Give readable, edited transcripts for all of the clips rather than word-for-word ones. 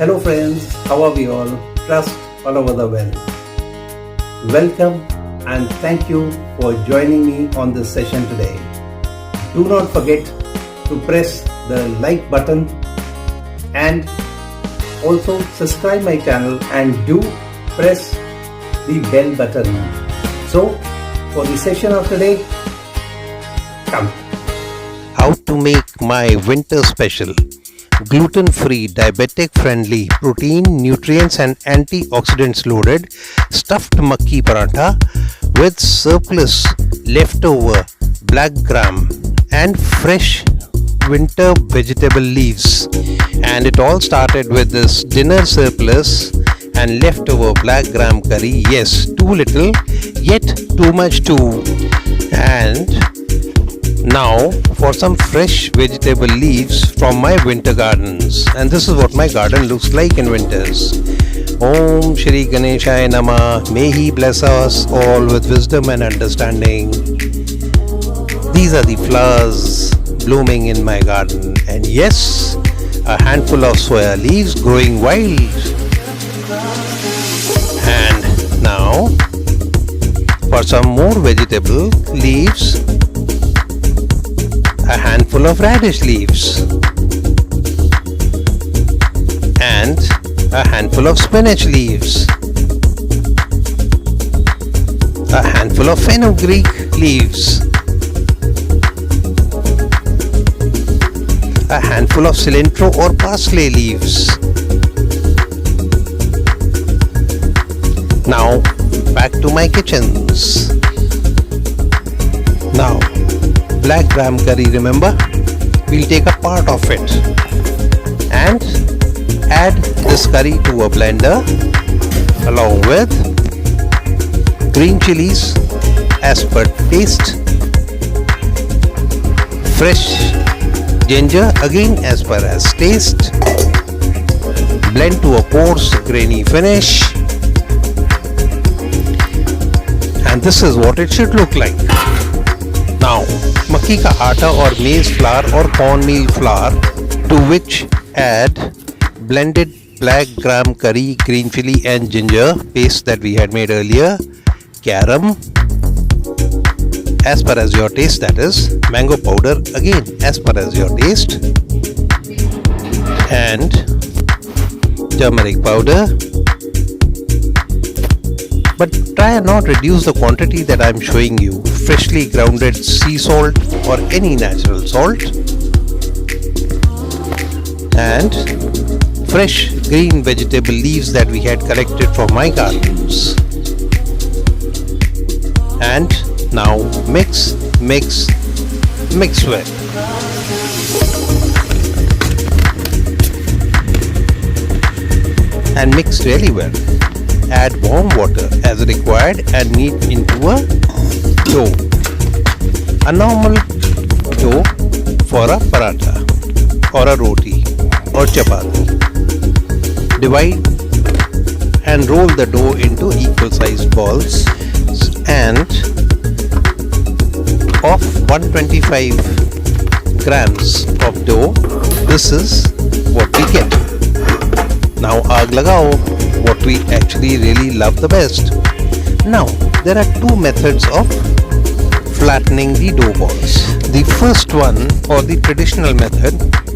Hello friends, how are we all? Trust all over the world. Welcome and thank you for joining me on this session today. Do not forget to press the like button and also subscribe my channel and do press the bell button. So for the session of today, come. How to make my winter special. Gluten-free, diabetic-friendly, protein, nutrients and antioxidants loaded stuffed Makki Parantha with surplus leftover black gram and fresh winter vegetable leaves. And it all started with this dinner surplus and leftover black gram curry. Yes, too little, yet too much too. And now for some fresh vegetable leaves from my winter gardens. And this is what my garden looks like in winters. Om Shri Ganeshaya Namah. May He bless us all with wisdom and understanding. These are the flowers blooming in my garden. And yes, a handful of soya leaves growing wild. And now for some more vegetable leaves, a handful of radish leaves and a handful of spinach leaves, a handful of fenugreek leaves, a handful of cilantro or parsley leaves. Now back to my kitchens. Now black gram curry, remember? We'll take a part of it and add this curry to a blender along with green chilies as per taste, fresh ginger again as per as taste, blend to a coarse grainy finish, and this is what it should look like. Now, makki ka atta or maize flour or cornmeal flour, to which add blended black gram curry, green chili and ginger paste that we had made earlier, garam as per as your taste, that is, mango powder again as per as your taste, and turmeric powder. But try and not reduce the quantity that I am showing you. Freshly grounded sea salt or any natural salt, and fresh green vegetable leaves that we had collected from my gardens. And now mix well. And mix really well. Add warm water as required and knead into a dough. A normal dough for a paratha or a roti or chapati. Divide and roll the dough into equal sized balls, and of 125 grams of dough, this is what we get. Now aag lagao, what we actually really love the best. Now there are two methods of flattening the dough balls. The first one, or the traditional method,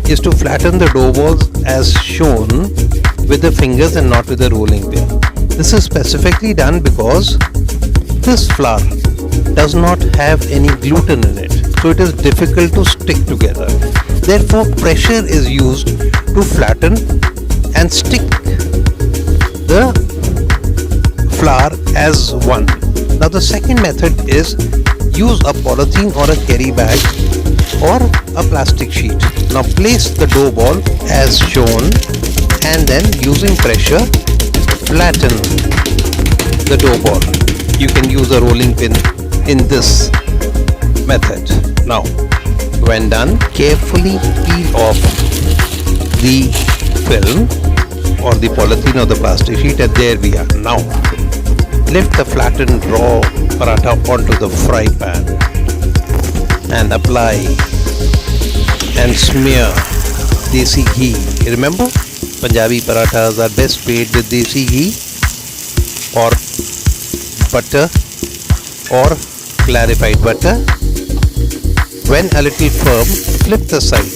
is to flatten the dough balls as shown with the fingers and not with a rolling pin. This is specifically done because this flour does not have any gluten in it, so it is difficult to stick together. Therefore pressure is used to flatten and stick the flour as one. Now the second method is use a polythene or a carry bag or a plastic sheet. Now place the dough ball as shown and then using pressure flatten the dough ball. You can use a rolling pin in this method. Now when done, carefully peel off the film or the polythene or the plastic sheet, and there we are. Now lift the flattened raw paratha onto the fry pan and apply and smear desi ghee. Remember, Punjabi parathas are best made with desi ghee or butter or clarified butter. When a little firm, flip the side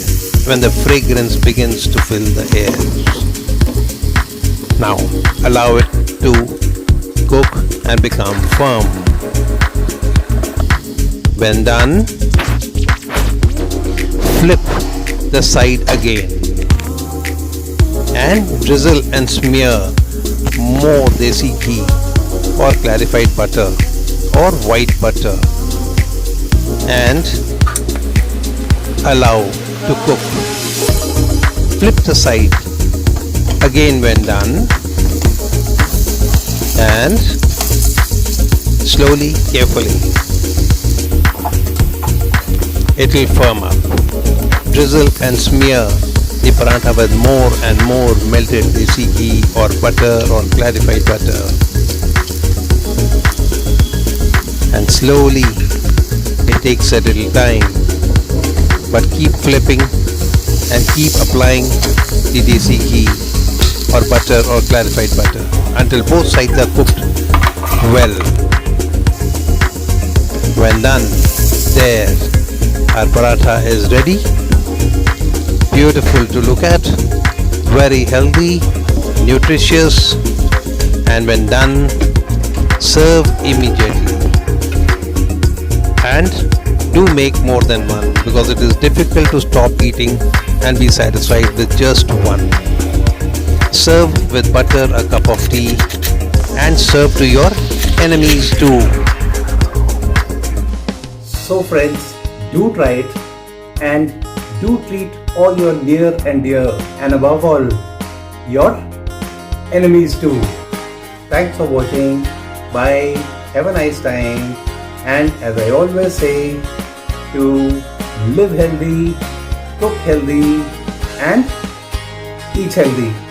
when the fragrance begins to fill the air. Now allow it to cook and become firm. When done, flip the side again and drizzle and smear more desi ghee or clarified butter or white butter and allow to cook. Flip the side again when done and slowly, carefully it will firm up. Drizzle and smear the parantha with more and more melted desi ghee or butter or clarified butter and slowly, it takes a little time, but keep flipping and keep applying the desi ghee or butter or clarified butter until both sides are cooked well. When done, there, our paratha is ready. Beautiful to look at, very healthy, nutritious, and when done, serve immediately. And do make more than one because it is difficult to stop eating and be satisfied with just one. Serve with butter, a cup of tea, and serve to your enemies too. So friends, do try it and do treat all your near and dear, and above all, your enemies too. Thanks for watching. Bye. Have a nice time. And as I always say, to live healthy, cook healthy, and eat healthy.